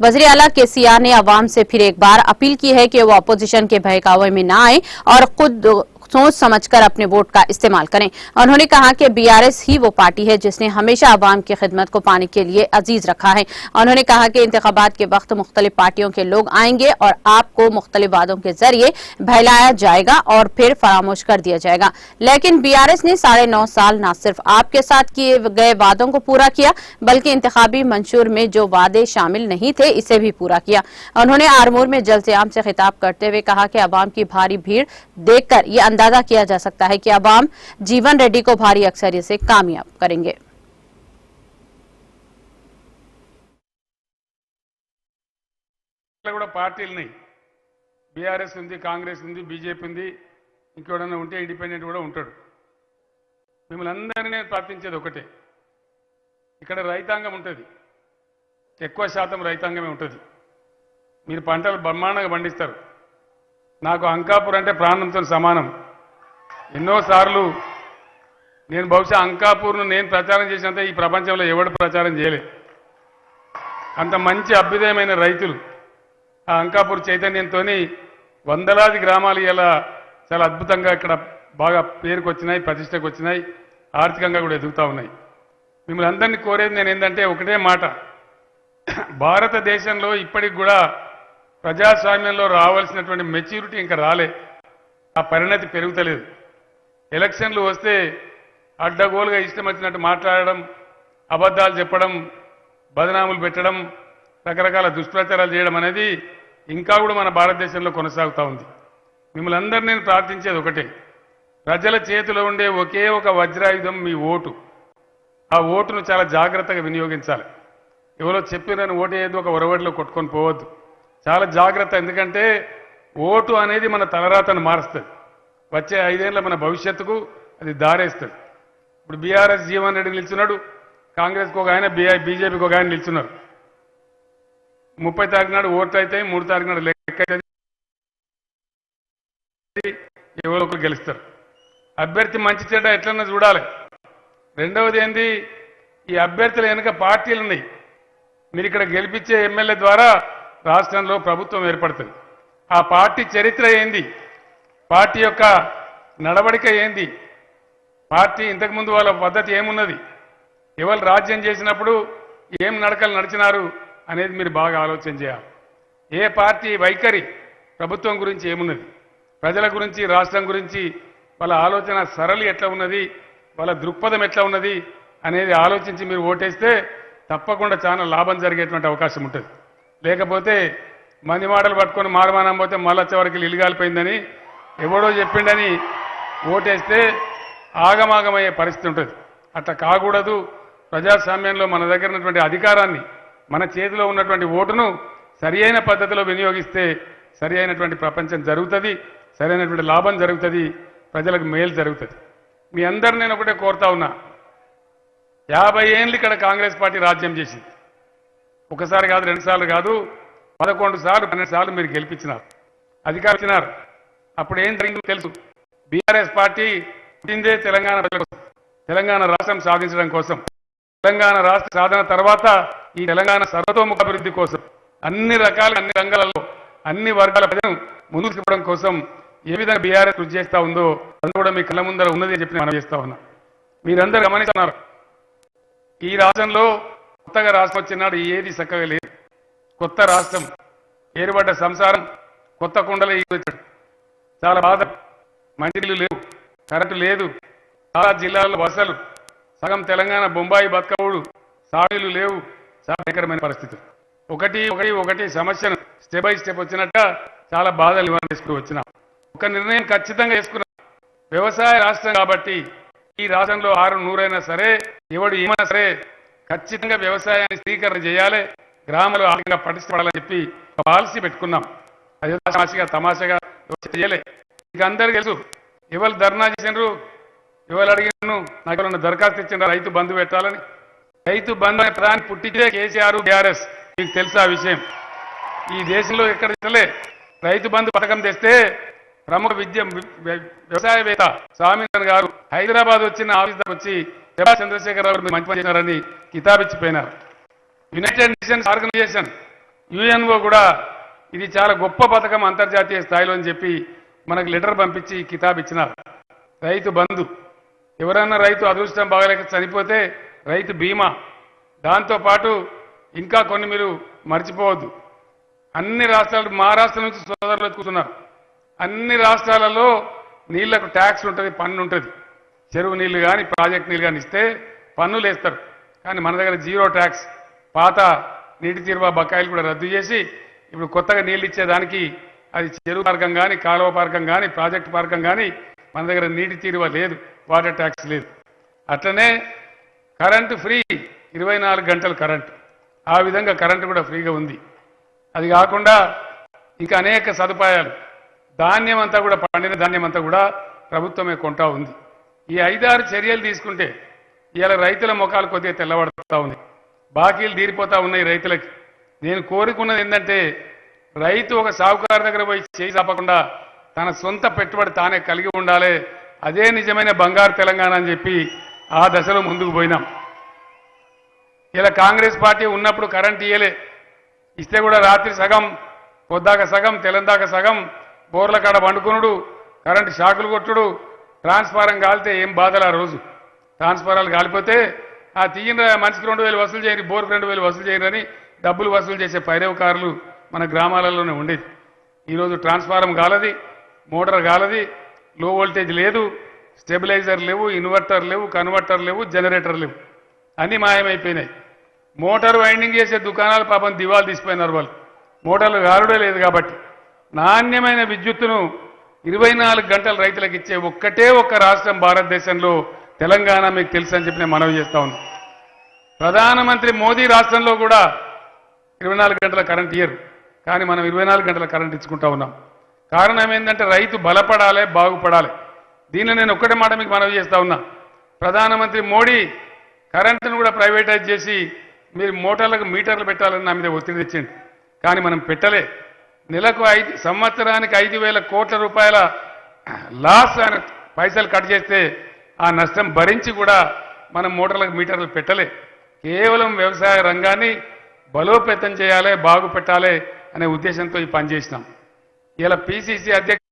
वज़ीर आला केसीआर ने अवाम से फिर एक बार अपील की है कि वो अपोजिशन के बहकावे में न आए और खुद सोच समझकर अपने वोट का इस्तेमाल करें। उन्होंने कहा कि बीआरएस ही वो पार्टी है जिसने हमेशा अवाम की खिदमत को पाने के लिए अजीज रखा है। उन्होंने कहा कि इंतखाबात के वक्त मुख्तलिफ पार्टियों के लोग आएंगे और आपको मुख्तलिफ वादों के जरिए बहलाया जाएगा और फिर फरामोश कर दिया जाएगा, लेकिन बीआरएस ने 9.5 साल न सिर्फ आपके साथ किए गए वादों को पूरा किया बल्कि इंतखाबी मंशूर में जो वादे शामिल नहीं थे इसे भी पूरा किया। उन्होंने आरमूर में जलसे-आम से खिताब करते हुए कहा कि अवाम की भारी भीड़ देखकर ये अंदाजा किया जा सकता है कि अवाम जीवन रेड्डी को भारी अक्सरियत से कामयाब करेंगे। పార్టీలని బీఆర్ఎస్ ఉంది, కాంగ్రెస్ ఉంది, బీజేపీ ఉంది, ఇంకెవడన్నా ఉంటే ఇండిపెండెంట్ కూడా ఉంటాడు. మిమ్మల్ని అందరినీ నేను ప్రార్థించేది ఒకటే, ఇక్కడ రైతాంగం ఉంటుంది, ఎక్కువ శాతం రైతాంగమే ఉంటుంది. మీరు పంటలు బ్రహ్మాండంగా పండిస్తారు. నాకు అంకాపూర్ అంటే ప్రాణంతో సమానం. ఎన్నోసార్లు నేను బహుశా అంకాపూర్ను నేను ప్రచారం చేసినంత ఈ ప్రపంచంలో ఎవడు ప్రచారం చేయలేదు. అంత మంచి అభ్యుదయమైన రైతులు ఆ అంకాపూర్ చైతన్యంతో వందలాది గ్రామాలు ఇలా చాలా అద్భుతంగా ఇక్కడ బాగా పేరుకు వచ్చినాయి, ప్రతిష్టకు వచ్చినాయి, ఆర్థికంగా కూడా ఎదుగుతూ ఉన్నాయి. మిమ్మల్ని అందరినీ కోరేది నేను ఏంటంటే ఒకటే మాట, భారతదేశంలో ఇప్పటికి కూడా ప్రజాస్వామ్యంలో రావాల్సినటువంటి మెచ్యూరిటీ ఇంకా రాలే, ఆ పరిణతి పెరుగుతలేదు. ఎలక్షన్లు వస్తే అడ్డగోలుగా ఇష్టం వచ్చినట్టు మాట్లాడడం, అబద్ధాలు చెప్పడం, బదనాములు పెట్టడం, రకరకాల దుష్ప్రచారాలు చేయడం అనేది ఇంకా కూడా మన భారతదేశంలో కొనసాగుతూ ఉంది. మిమ్మల్ని అందరినీ నేను ప్రార్థించేది ఒకటే, ప్రజల చేతిలో ఉండే ఒకే ఒక వజ్రాయుధం మీ ఓటు. ఆ ఓటును చాలా జాగ్రత్తగా వినియోగించాలి. ఎవరో చెప్పినని ఓటు ఏదో ఒక ఒరవడిలో కొట్టుకొని పోవద్దు, చాలా జాగ్రత్త. ఎందుకంటే ఓటు అనేది మన తలరాతను మారుస్తుంది, వచ్చే 5 ఏళ్ల మన భవిష్యత్తుకు అది దారేస్తుంది. ఇప్పుడు బీఆర్ఎస్ జీవన్ రెడ్డి నిల్చున్నాడు, కాంగ్రెస్కి ఒక ఆయన, బీజేపీకి ఒక ఆయన నిల్చున్నారు. 30 తారీఖు నాడు ఓట్లు అయితే 3 తారీఖు నాడు లెక్క అవుతుంది, ఎవరో ఒకరు గెలుస్తారు. అభ్యర్థి మంచి చెడ్డ ఎట్లన్నా చూడాలి. రెండవది ఏంది, ఈ అభ్యర్థుల వెనుక పార్టీలు ఉన్నాయి. మీరు ఇక్కడ గెలిపించే ఎమ్మెల్యే ద్వారా రాష్ట్రంలో ప్రభుత్వం ఏర్పడుతుంది. ఆ పార్టీ చరిత్ర ఏంది, పార్టీ యొక్క నడవడిక ఏంది, పార్టీ ఇంతకుముందు వాళ్ళ పద్ధతి ఏమున్నది, ఎవరు రాజ్యం చేసినప్పుడు ఏం నడకలు నడిచినారు అనేది మీరు బాగా ఆలోచన చేయాలి. ఏ పార్టీ వైఖరి ప్రభుత్వం గురించి ఏమున్నది, ప్రజల గురించి, రాష్ట్రం గురించి వాళ్ళ ఆలోచన సరళి ఎట్లా ఉన్నది, వాళ్ళ దృక్పథం ఎట్లా ఉన్నది అనేది ఆలోచించి మీరు ఓటేస్తే తప్పకుండా చాలా లాభం జరిగేటువంటి అవకాశం ఉంటుంది. లేకపోతే మంది మాటలు పట్టుకొని మారమానం పోతే మళ్ళీ వచ్చేవరకు ఇల్లు కాలిపోయిందని ఎవడో చెప్పిండని ఓటేస్తే ఆగమాగమయ్యే పరిస్థితి ఉంటుంది. అట్లా కాకూడదు. ప్రజాస్వామ్యంలో మన దగ్గర ఉన్నటువంటి అధికారాన్ని, మన చేతిలో ఉన్నటువంటి ఓటును సరి అయిన పద్ధతిలో వినియోగిస్తే సరి అయినటువంటి ప్రపంచం జరుగుతుంది, సరైనటువంటి లాభం జరుగుతుంది, ప్రజలకు మేలు జరుగుతుంది. మీ అందరు నేను ఒకటే కోరుతా ఉన్నా, 50 ఏళ్ళు ఇక్కడ కాంగ్రెస్ పార్టీ రాజ్యం చేసింది. ఒకసారి కాదు, 2 సార్లు కాదు, 11 సార్లు 12 సార్లు మీరు గెలిపించినారు, అధికారం ఇచ్చినారు. అప్పుడు ఏం జరిగిందో తెలుసు. బీఆర్ఎస్ పార్టీ పుట్టిందే తెలంగాణ ప్రజల కోసం, తెలంగాణ రాష్ట్రం సాధించడం కోసం. తెలంగాణ రాష్ట్ర సాధన తర్వాత ఈ తెలంగాణ సర్వతోముఖ అభివృద్ధి కోసం, అన్ని రకాల అన్ని రంగాలలో అన్ని వర్గాల ప్రజలను ముందుకు తీసుకోవడం కోసం ఏ విధంగా బీఆర్ఎస్ కృషి చేస్తూ ఉందో అది కూడా మీ కళ్ళ ముందర ఉన్నది అని చెప్పి మనం చేస్తా ఉన్నా. మీరందరూ గమనిస్తున్నారు, ఈ రాష్ట్రంలో కొత్తగా రాష్ట్రం వచ్చినాడు ఏది చక్కగా లేదు. కొత్త రాష్ట్రం, ఏర్పడ్డ సంసారం కొత్త కుండలో వచ్చాడు. చాలా బాధ. మంచినీళ్ళు లేవు, కరెంటు లేదు, చాలా జిల్లాల్లో బస్సులు, సగం తెలంగాణ బొంబాయి బతకవుడు, సాగులు లేవు, చాలా భయంకరమైన పరిస్థితి. ఒకటి సమస్యను స్టెప్ బై స్టెప్ వచ్చినట్ట చాలా బాధలు నివారణ చేసుకుని వచ్చినా ఒక నిర్ణయం ఖచ్చితంగా చేసుకున్నాం. వ్యవసాయ రాష్ట్రం కాబట్టి ఈ రాష్ట్రంలో 600 సరే, ఎవడు ఏమైనా సరే ఖచ్చితంగా వ్యవసాయాన్ని స్థిరీకరణ చేయాలి, గ్రామాలు ఆర్థికంగా పటిష్టపడాలని చెప్పి పాలసీ పెట్టుకున్నాం. అది తమాషగా చేయలే. ఇక అందరికీ తెలుసు, ఎవరు ధర్నా చేసినారు, ఎవరు అడిగినాను, నాకు ఎవరన్నా దరఖాస్తు ఇచ్చిన రైతు బంధు పెట్టాలని. రైతు బంధు అనే పదాన్ని పుట్టించే కేసీఆర్, బీఆర్ఎస్. మీకు తెలుసా ఆ విషయం? ఈ దేశంలో ఎక్కడ ఇస్తలే. రైతు బంధు పథకం తెస్తే ప్రముఖ వ్యవసాయవేత్త స్వామినాథన్ గారు హైదరాబాద్ వచ్చిన ఆఫీస్ దగ్గర వచ్చి చంద్రశేఖర్ రావు మంచి పని చేశారని కితాబిచ్చిపోయినారు. యునైటెడ్ నేషన్స్ ఆర్గనైజేషన్ యుఎన్ఓ కూడా ఇది చాలా గొప్ప పథకం అంతర్జాతీయ స్థాయిలో అని చెప్పి మనకు లెటర్ పంపించి కితాబ్ ఇచ్చినారు. రైతు బంధు, ఎవరన్నా రైతు అదృష్టం బాగలేక చనిపోతే రైతు బీమా, దాంతోపాటు ఇంకా కొన్ని మీరు మర్చిపోవద్దు. అన్ని రాష్ట్రాలు, మహారాష్ట్ర నుంచి సోదరులు కూర్చున్నారు, అన్ని రాష్ట్రాలలో నీళ్లకు ట్యాక్స్ ఉంటుంది, పన్ను ఉంటుంది. చెరువు నీళ్లు కానీ ప్రాజెక్ట్ నీళ్ళు కానీ ఇస్తే పన్నులు వేస్తారు. కానీ మన దగ్గర జీరో ట్యాక్స్. పాత నీటి తీరువా బకాయిలు కూడా రద్దు చేసి ఇప్పుడు కొత్తగా నీళ్ళు ఇచ్చేదానికి అది చెరువు మార్గం కానీ కాలువ మార్గం కానీ ప్రాజెక్టు మార్గం కానీ మన దగ్గర నీటి తీరువ లేదు, వాటర్ ట్యాక్స్ లేదు. అట్లనే కరెంటు ఫ్రీ, 24 గంటలు కరెంటు, ఆ విధంగా కరెంటు కూడా ఫ్రీగా ఉంది. అది కాకుండా ఇంకా అనేక సదుపాయాలు, ధాన్యం అంతా కూడా, పండిన ధాన్యం అంతా కూడా ప్రభుత్వమే కొంటా ఉంది. ఈ 5-6 చర్యలు తీసుకుంటే ఇవాళ రైతుల ముఖాలు కొద్దిగా తెల్లబడతా ఉంది, బాకీలు తీరిపోతా ఉన్నాయి రైతులకి. నేను కోరుకున్నది ఏంటంటే రైతు ఒక సాగుకారు దగ్గర పోయి చేయి చాపకుండా తన సొంత పెట్టుబడి తానే కలిగి ఉండాలి. అదే నిజమైన బంగారు తెలంగాణ అని చెప్పి ఆ దశలో ముందుకు పోయినాం. ఇలా కాంగ్రెస్ పార్టీ ఉన్నప్పుడు కరెంట్ ఇయ్యలే, ఇస్తే కూడా రాత్రి సగం, పొద్దాక సగం, తెలందాక సగం, బోర్ల కాడ వండుకునుడు, కరెంటు షాకులు కొట్టుడు, ట్రాన్స్ఫారం కాలితే ఏం బాధలు. ఆ రోజు ట్రాన్స్ఫారాలు కాలిపోతే ఆ తీయన మనిషికి 2000 వసూలు చేయని, బోర్కు 2000 వసూలు చేయరని డబ్బులు వసూలు చేసే పైరవకారులు మన గ్రామాలలోనే ఉండేది. ఈరోజు ట్రాన్స్ఫారం కాలది, మోటార్ కాలది, లో వోల్టేజ్ లేదు, స్టెబిలైజర్ లేవు, ఇన్వర్టర్ లేవు, కన్వర్టర్ లేవు, జనరేటర్ లేవు, అన్నీ మాయమైపోయినాయి. మోటార్ వైండింగ్ చేసే దుకాణాలు పాపం దివాలు తీసిపోయినారు వాళ్ళు, మోటార్లు గారుడే లేదు. కాబట్టి నాణ్యమైన విద్యుత్తును 24 గంటలు రైతులకు ఇచ్చే ఒక్కటే ఒక్క రాష్ట్రం భారతదేశంలో తెలంగాణ. మీకు తెలుసు అని చెప్పి నేను మనవి చేస్తా ఉన్నాను. ప్రధానమంత్రి మోదీ రాష్ట్రంలో కూడా 24 గంటల కరెంట్ ఇయ్యరు, కానీ మనం 24 గంటల కరెంట్ ఇచ్చుకుంటా ఉన్నాం. కారణం ఏంటంటే రైతు బలపడాలి, బాగుపడాలి. దీనిలో నేను ఒక్కటే మాట మీకు మనవి చేస్తా ఉన్నా. ప్రధానమంత్రి మోడీ కరెంటును కూడా ప్రైవేటైజ్ చేసి మీరు మోటార్లకు మీటర్లు పెట్టాలని నా మీద ఒత్తిడి తెచ్చింది, కానీ మనం పెట్టలే. నెలకు సంవత్సరానికి 5,000 కోట్ల రూపాయల లాస్ ఆయన పైసలు కట్ చేస్తే ఆ నష్టం భరించి కూడా మనం మోటార్లకు మీటర్లు పెట్టలే. కేవలం వ్యవసాయ రంగాన్ని బలోపేతం చేయాలి, బాగు పెట్టాలి అనే ఉద్దేశంతో ఈ పని చేసినాం. ఇలా పిసిసి అధ్యక్ష